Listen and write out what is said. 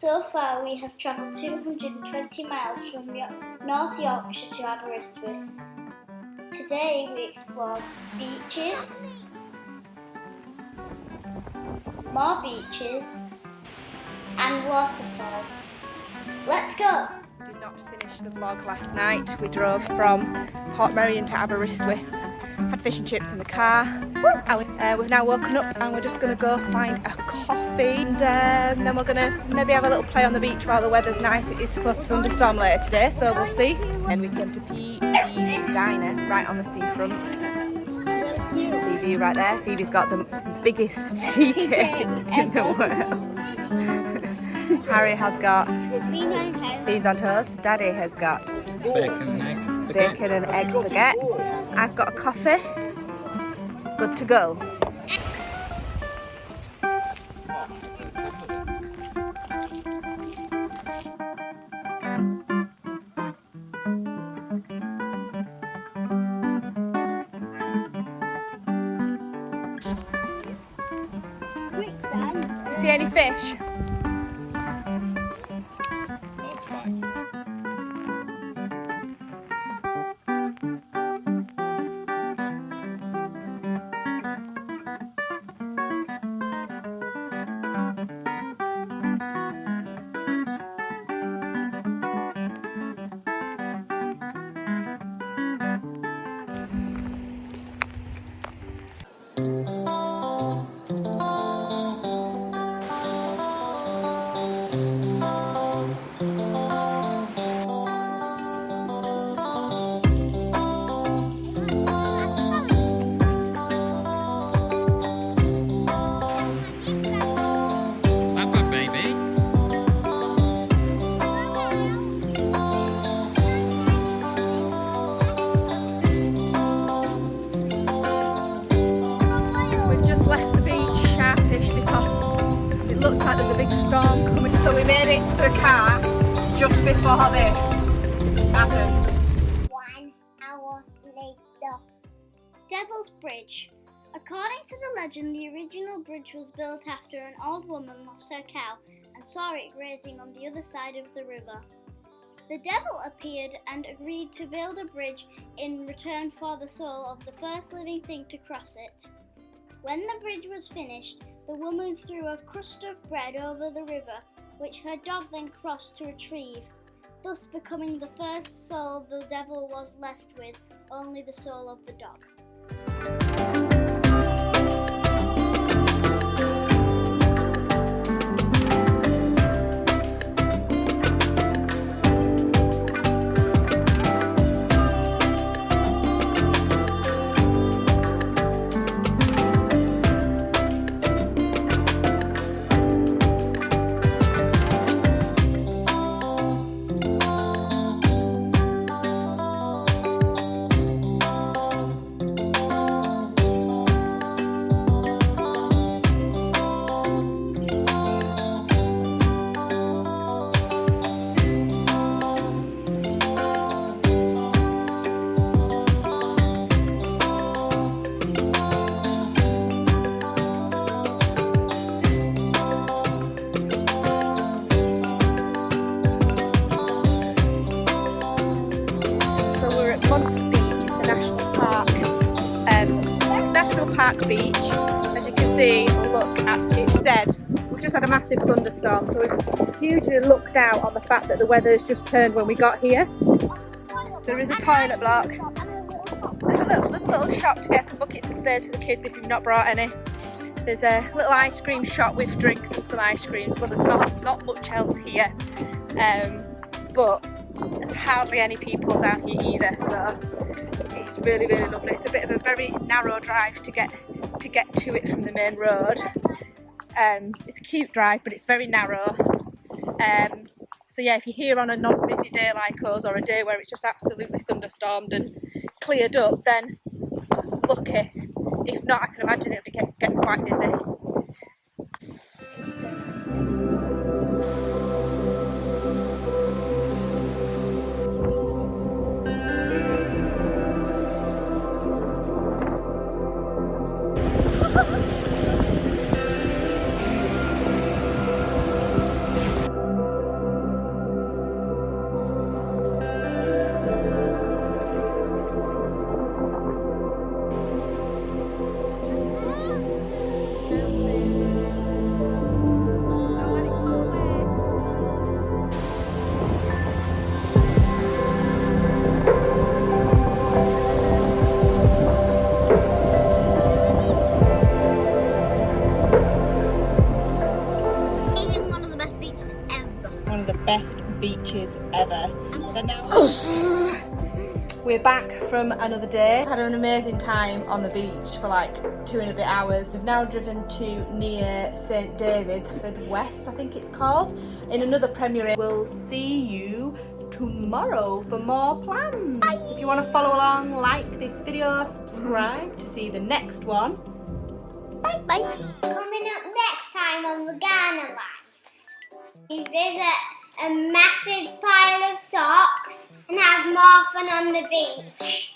So far we have travelled 220 miles from North Yorkshire to Aberystwyth. Today we explore beaches, more beaches and waterfalls. Let's go! Did not finish the vlog last night. We drove from Portmeirion to Aberystwyth, had fish and chips in the car. We've now woken up and we're just going to go find a coffee and then we're going to maybe have a little play on the beach while the weather's nice. It is supposed to thunderstorm later today, so we'll see. And we came to Phoebe's Diner right on the seafront. Sea view right there. Phoebe's got the biggest tea cake in the world. Harry has got beans on toast. Daddy has got bacon and egg baguette. I've got a coffee. Good to go. See any fish? Looks like there's a big storm coming, so we made it to the car just before this happened. 1 hour later. Devil's Bridge. According to the legend, the original bridge was built after an old woman lost her cow and saw it grazing on the other side of the river. The devil appeared and agreed to build a bridge in return for the soul of the first living thing to cross it. When the bridge was finished, the woman threw a crust of bread over the river, which her dog then crossed to retrieve, thus becoming the first soul the devil was left with, only the soul of the dog. Mwnt Beach, it's a national park. It's National Park Beach. As you can see, look at it's dead. We've just had a massive thunderstorm, so we've hugely looked out on the fact that the weather's just turned when we got here. There is a toilet block. There's a little shop to get some buckets and spares for the kids if you've not brought any. There's a little ice cream shop with drinks and some ice creams, but there's not much else here. But there's hardly any people down here either, so it's really, really lovely. It's a bit of a very narrow drive to get to it from the main road. It's a cute drive, but it's very narrow. So yeah, if you're here on a non-busy day like us, or a day where it's just absolutely thunderstormed and cleared up, then lucky. If not, I can imagine it would get quite busy. the best beaches ever. We're back from another day. Had an amazing time on the beach for like 2 and a bit hours. We've now driven to near St David's, West, I think it's called, in another Premier. We'll see you tomorrow for more plans. Bye. If you want to follow along, like this video, subscribe to see the next one. Bye bye. Coming up next time on the Garner Life, you visit a massive pile of socks and have more fun on the beach.